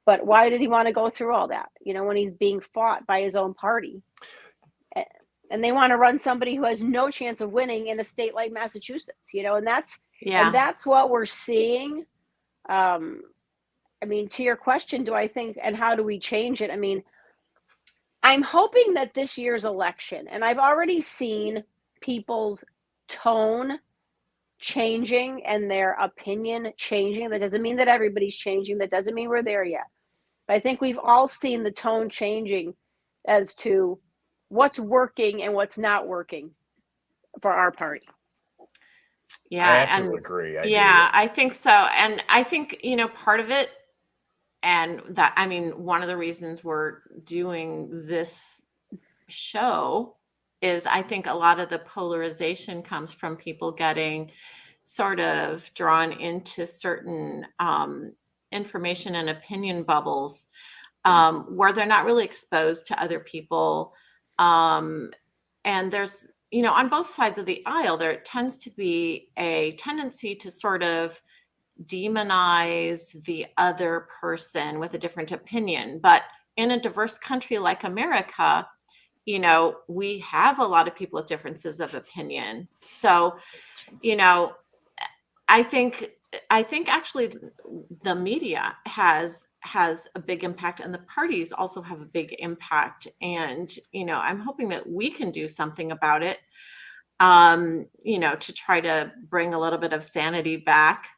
But why did he want to go through all that? When he's being fought by his own party, and they want to run somebody who has no chance of winning in a state like Massachusetts, and that's what we're seeing. I mean, to your question, do I think, and how do we change it? I mean, I'm hoping that this year's election, and I've already seen people's tone changing and their opinion changing. That doesn't mean that everybody's changing. That doesn't mean we're there yet. But I think we've all seen the tone changing as to what's working and what's not working for our party. Yeah, I have to agree. I think so. And I think, part of it, and that, I mean, one of the reasons we're doing this show is I think a lot of the polarization comes from people getting sort of drawn into certain information and opinion bubbles where they're not really exposed to other people. And there's, on both sides of the aisle, there tends to be a tendency to sort of demonize the other person with a different opinion. But in a diverse country like America, we have a lot of people with differences of opinion. So, I think actually the media has a big impact, and the parties also have a big impact. And, I'm hoping that we can do something about it, to try to bring a little bit of sanity back.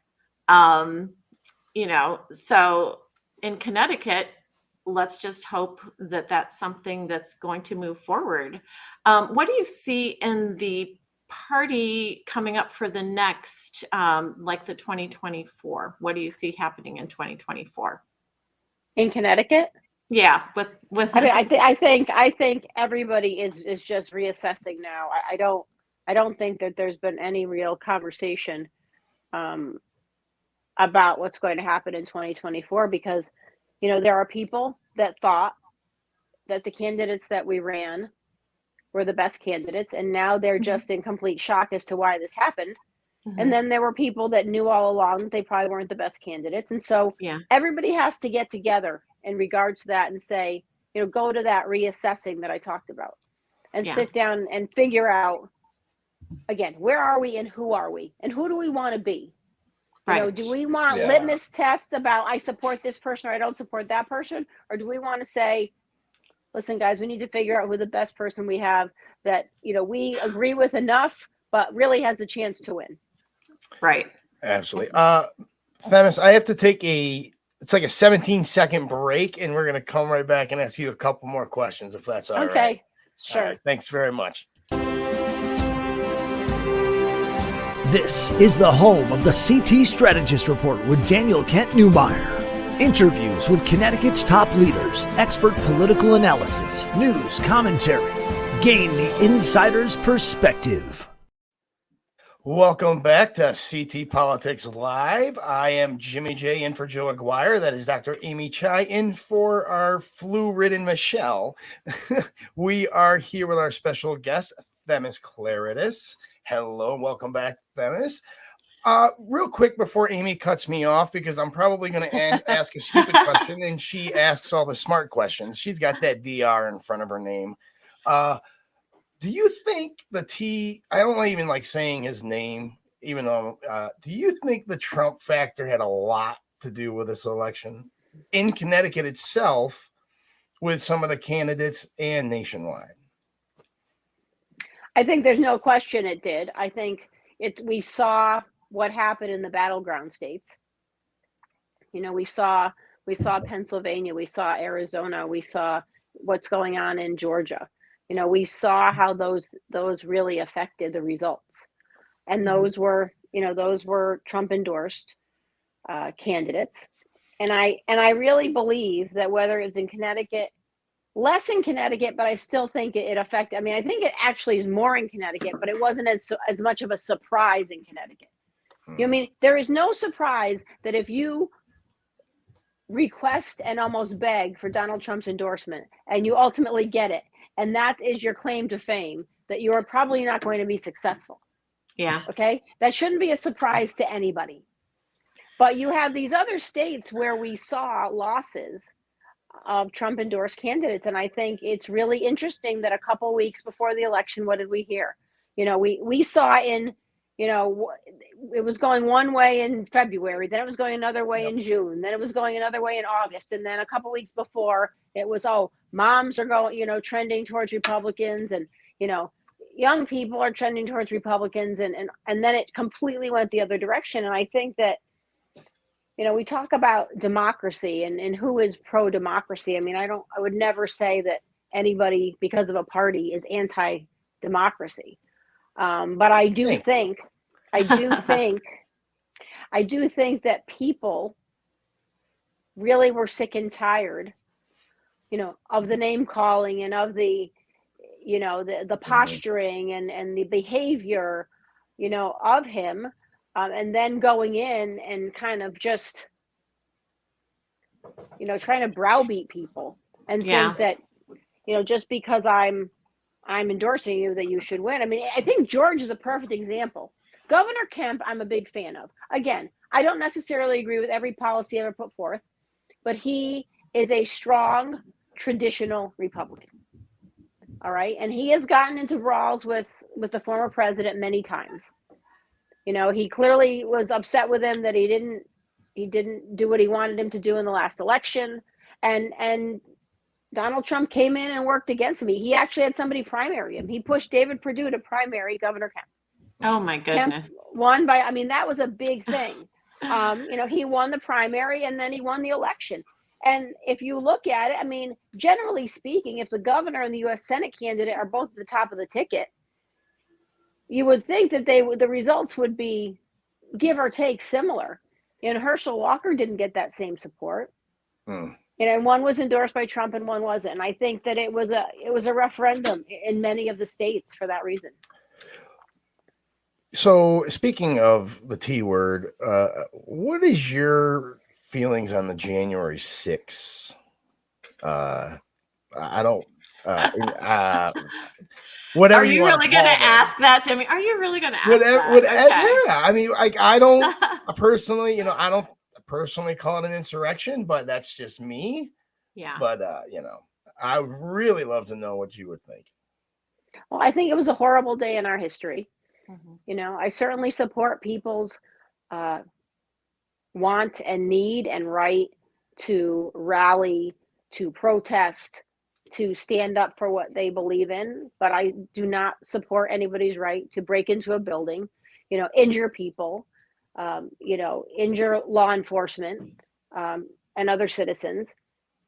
So in Connecticut, let's just hope that that's something that's going to move forward. What do you see in the party coming up for the next, like the 2024? What do you see happening in 2024? In Connecticut? Yeah, with I mean, I think everybody is just reassessing now. I don't think that there's been any real conversation about what's going to happen in 2024, because, there are people that thought that the candidates that we ran were the best candidates, and now they're just in complete shock as to why this happened. And then there were people that knew all along that they probably weren't the best candidates. And so everybody has to get together in regards to that and say, go to that reassessing that I talked about and sit down and figure out, again, where are we and who are we and who do we want to be? Right. Do we want litmus tests about I support this person or I don't support that person? Or do we want to say, listen, guys, we need to figure out who the best person we have that, we agree with enough, but really has the chance to win. Right. Absolutely. Themis, I have to take it's like a 17-second break, and we're going to come right back and ask you a couple more questions, if that's all right. Okay, sure. All right, thanks very much. This is the home of the CT Strategist Report with Daniel Kent Newmeyer. Interviews with Connecticut's top leaders, expert political analysis, news, commentary. Gain the insider's perspective. Welcome back to CT Politics Live. I am Jimmy J in for Joe Aguirre. That is Dr. Amy Chai in for our flu-ridden Michelle. We are here with our special guest, Themis Klarides. Hello, welcome back, Themis. Real quick before Amy cuts me off, because I'm probably going to ask a stupid question, and she asks all the smart questions. She's got that DR in front of her name. Do you think I don't even like saying his name, even though, do you think the Trump factor had a lot to do with this election in Connecticut itself with some of the candidates and nationwide? I think there's no question it did. I think we saw what happened in the battleground states. We saw Pennsylvania, we saw Arizona, we saw what's going on in Georgia. We saw how those really affected the results, and those were Trump endorsed candidates, and I really believe that whether it's in Connecticut, less in Connecticut, but I still think it affected. I mean, I think it actually is more in Connecticut, but it wasn't as much of a surprise in Connecticut. I mean, there is no surprise that if you request and almost beg for Donald Trump's endorsement and you ultimately get it, and that is your claim to fame, that you are probably not going to be successful. Yeah. Okay. That shouldn't be a surprise to anybody. But you have these other states where we saw losses of Trump endorsed candidates. And I think it's really interesting that a couple of weeks before the election, what did we hear? We saw it was going one way in February, then it was going another way in June, then it was going another way in August. And then a couple of weeks before it was, moms are going, trending towards Republicans, and, young people are trending towards Republicans. And then it completely went the other direction. And I think that, we talk about democracy and who is pro-democracy. I mean, I would never say that anybody, because of a party, is anti-democracy. But I do think that people really were sick and tired, of the name calling and of the, the posturing and the behavior, of him, and then going in and kind of just, trying to browbeat people and think that, just because I'm endorsing you that you should win. I mean, I think George is a perfect example. Governor Kemp, I'm a big fan of. Again, I don't necessarily agree with every policy ever put forth, but he is a strong, traditional Republican. All right. And he has gotten into brawls with the former president many times. He clearly was upset with him that he didn't do what he wanted him to do in the last election. And Donald Trump came in and worked against him. He actually had somebody primary him. He pushed David Perdue to primary Governor Kemp. Oh my goodness. Kemp won that was a big thing. He won the primary and then he won the election. And if you look at it, I mean, generally speaking, if the governor and the U.S. Senate candidate are both at the top of the ticket, you would think that the results would be, give or take, similar. Herschel Walker didn't get that same support. And one was endorsed by Trump and one wasn't. And I think that it was a referendum in many of the states for that reason. So speaking of the T word, what is your feelings on the January 6th? I don't. Are Whatever you you want really to going to call that. ask that, Jimmy? Are you really going to ask Whatever, that? yeah. I mean, like, I don't personally, I don't personally call it an insurrection, but that's just me. Yeah. But I would really love to know what you would think. Well, I think it was a horrible day in our history. Mhm. I certainly support people's uh, want and need and right to rally, to protest, to stand up for what they believe in. But I do not support anybody's right to break into a building, injure people, injure law enforcement and other citizens.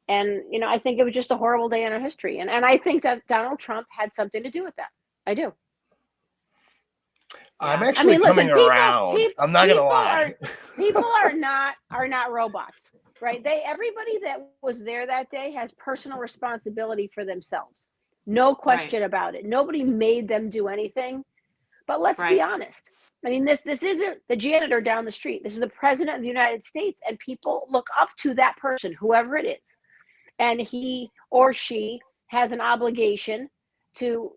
And, I think it was just a horrible day in our history. And I think that Donald Trump had something to do with that. I do. I'm Yeah. I actually mean, listen, coming around. I'm not gonna lie. people are not robots, right? Everybody that was there that day has personal responsibility for themselves. No Right. question about it. Nobody made them do anything. But let's be Right. honest. I mean, this isn't the janitor down the street. This is the president of the United States, and people look up to that person, whoever it is. And he or she has an obligation to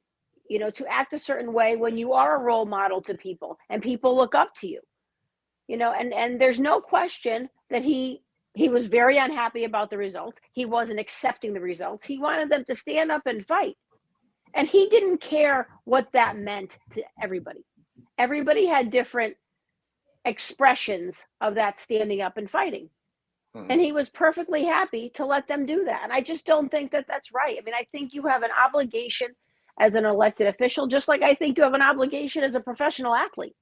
to act a certain way when you are a role model to people and people look up to you. And there's no question that he was very unhappy about the results. He wasn't accepting the results. He wanted them to stand up and fight. And he didn't care what that meant to everybody. Everybody had different expressions of that standing up and fighting. And he was perfectly happy to let them do that. And I just don't think that that's right. I mean, I think you have an obligation as an elected official, just like I think you have an obligation as a professional athlete.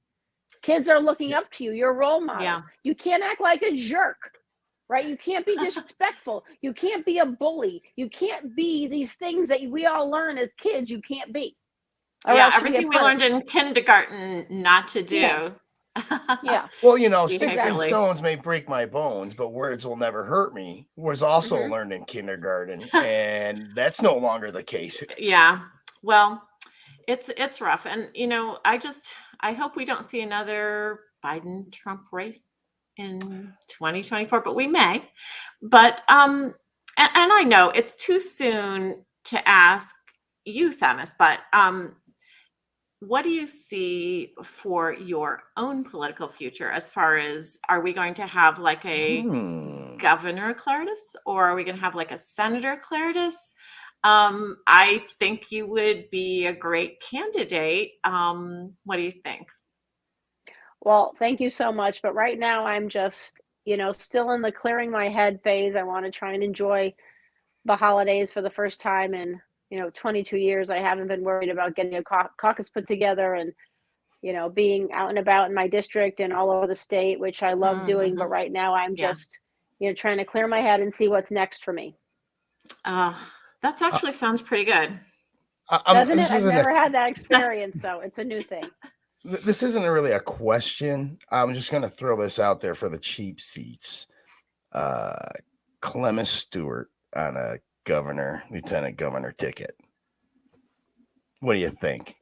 Kids are looking up to you. You're role models. Yeah. You can't act like a jerk, right? You can't be disrespectful. You can't be a bully. You can't be these things that we all learn as kids you can't be. Yeah, everything we learned in kindergarten not to do. Yeah. Yeah. Well, sticks and Behaviorally. stones may break my bones, but words will never hurt me was also Mhm. learned in kindergarten, and that's no longer the case. Yeah. Well, it's rough. And I hope we don't see another Biden Trump race in 2024, but we may. But and I know it's too soon to ask you, Themis, but what do you see for your own political future as far as, are we going to have like a Governor Klarides, or are we going to have like a Senator Klarides? I think you would be a great candidate. What do you think? Well, thank you so much. But right now I'm just, still in the clearing my head phase. I want to try and enjoy the holidays for the first time in 22 years. I haven't been worried about getting a caucus put together and being out and about in my district and all over the state, which I love doing. But Mm-hmm. right now I'm Yeah. just trying to clear my head and see what's next for me. That's actually sounds pretty good. Doesn't it? I've never had that experience, so it's a new thing. This isn't really a question. I'm just going to throw this out there for the cheap seats. Clemens Stewart on a lieutenant governor ticket. What do you think?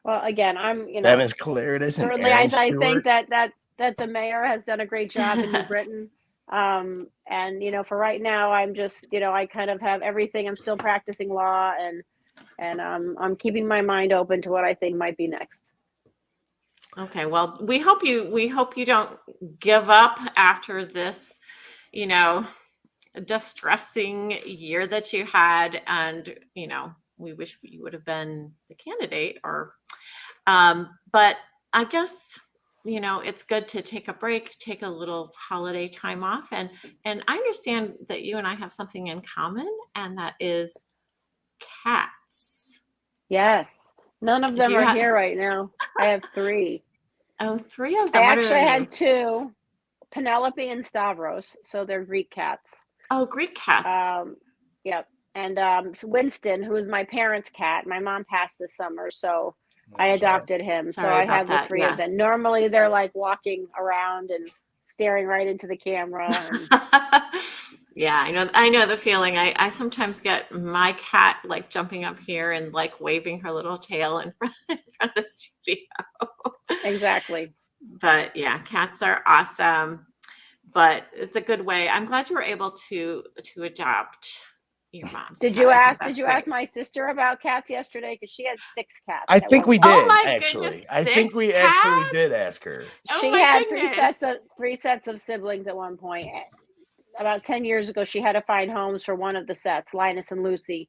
Well, again, I'm That is Klarides and certainly Aaron I Stewart. think that the mayor has done a great job in New Britain. And for right now, I'm just I kind of have everything. I'm still practicing law, and I'm keeping my mind open to what I think might be next. Okay, well, we hope you don't give up after this, distressing year that you had, and we wish you would have been the candidate, or but I guess it's good to take a break, take a little holiday time off, and I understand that you and I have something in common, and that is cats. Yes, none of them Do you are here right now. I have 3. Oh, 3 of I them. What are actually their had names? 2, Penelope and Stavros, so they're Greek cats. Oh, Greek cats. Yep. And Winston, who is my parents' cat, my mom passed this summer, so I adopted him. So Sorry I about have the that. 3 of them. Normally they're like walking around and staring right into the camera. And Yeah, I know the feeling. I sometimes get my cat like jumping up here and like waving her little tail in front of the studio. Exactly. But yeah, cats are awesome. But it's a good way. I'm glad you were able to adopt your mom's Did cat. you I think ask? that's Did you great. ask my sister about cats yesterday? Because she had 6 cats I at think one we point. did. Oh my actually. goodness, I think 6 we actually cats? did ask her. Oh She my had goodness. three sets of siblings at one point. About 10 years ago, she had to find homes for one of the sets, Linus and Lucy,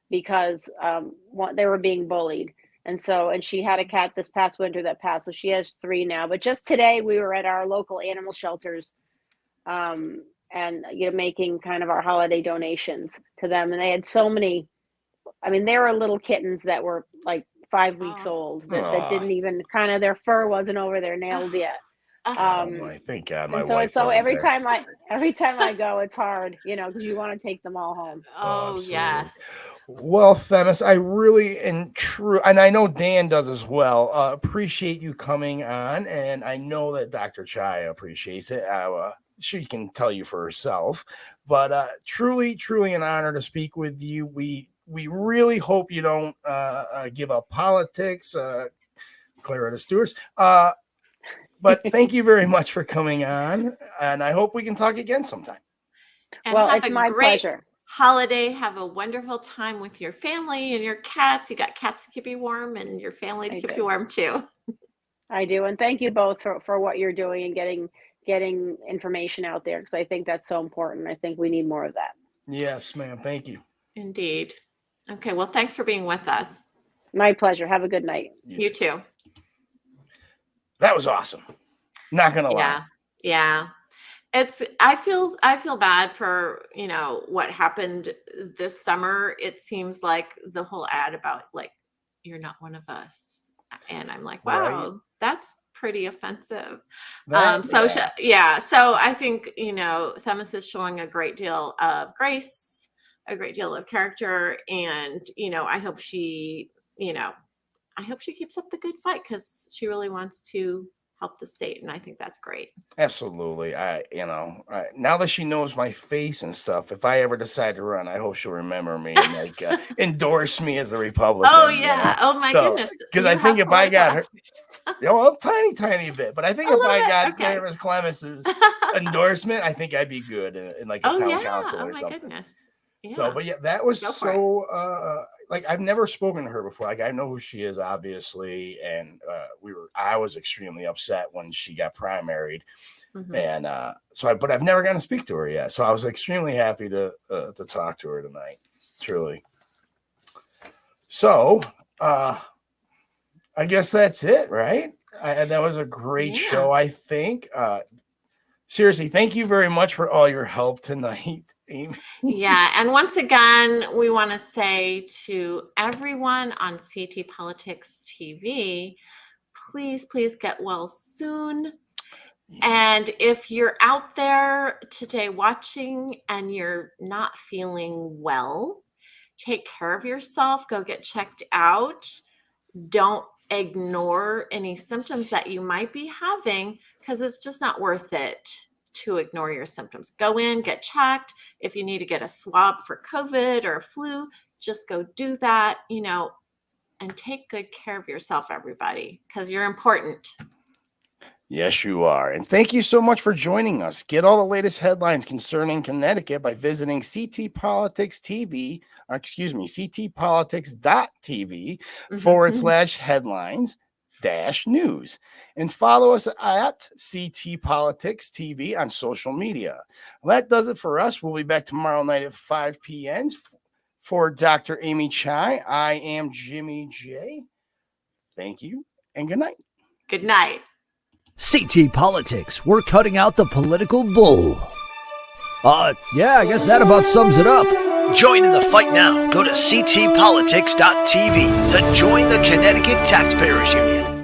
because they were being bullied. And she had a cat this past winter that passed. So she has 3 now. But just today, we were at our local animal shelters, and making kind of our holiday donations to them. And they had so many. I mean, there were little kittens that were like 5 weeks Oh. old that Aw. didn't even kind of their fur wasn't over their nails Oh. yet. Oh my, thank God my And wife so wasn't every there. time I go, it's hard, because you want to take them all home. Oh, absolutely. yes. Well, Themis, I really and true, and I know Dan does as well. Appreciate you coming on, and I know that Dr. Chaya appreciates it. She can tell you for herself, but truly, truly an honor to speak with you. We really hope you don't give up politics, Klarides Stewart's. But thank you very much for coming on, and I hope we can talk again sometime. And Well, have it's a my great pleasure. holiday. Have a wonderful time with your family and your cats. You got cats to keep you warm and your family to I keep do. you warm too. I do, and thank you both for what you're doing and getting information out there, because I think that's so important. I think we need more of that. Yes, ma'am. Thank you. Indeed. Okay, well, thanks for being with us. My pleasure. Have a good night. You too. That was awesome. Not gonna lie. Yeah. Yeah. I feel bad for, what happened this summer. It seems like the whole ad about like, you're not one of us. And I'm like, wow, Right. that's pretty offensive. That, So I think, Themis is showing a great deal of grace, a great deal of character. And, I hope she keeps up the good fight, because she really wants to help the state. And I think that's great. absolutely. Now that she knows my face and stuff, if I ever decide to run, I hope she'll remember me and like endorse me as the Republican. Oh yeah. Oh my goodness. Because I think if I got her, a tiny bit, but I think if I got Themis Clemens' endorsement, I think I'd be good in like a town council or something. Goodness. Yeah. So, but yeah, that was Go for so like I've never spoken to her before. Like I know who she is, obviously, and I was extremely upset when she got primaried, and but I've never gotten to speak to her yet. So I was extremely happy to talk to her tonight, truly. So I guess that's it, right? That was a great show, I think. Seriously, thank you very much for all your help tonight, Amy. Yeah. And once again, we want to say to everyone on CT Politics TV, please get well soon. And if you're out there today watching and you're not feeling well, take care of yourself, go get checked out. Don't ignore any symptoms that you might be having, because it's just not worth it to ignore your symptoms. Go in, get checked. If you need to get a swab for COVID or flu, just go do that, and take good care of yourself, everybody, because you're important. Yes, you are. And thank you so much for joining us. Get all the latest headlines concerning Connecticut by visiting ctpolitics.tv /headlines-news, and follow us at CT Politics TV on social media. Well, that does it for us. We'll be back tomorrow night at 5 p.m. For Dr. Amy Chai, I am Jimmy J. Thank you and good night. Good night. CT Politics, we're cutting out the political bull. Yeah, I guess that about sums it up. Join in the fight now. Go to ctpolitics.tv to join the Connecticut Taxpayers Union.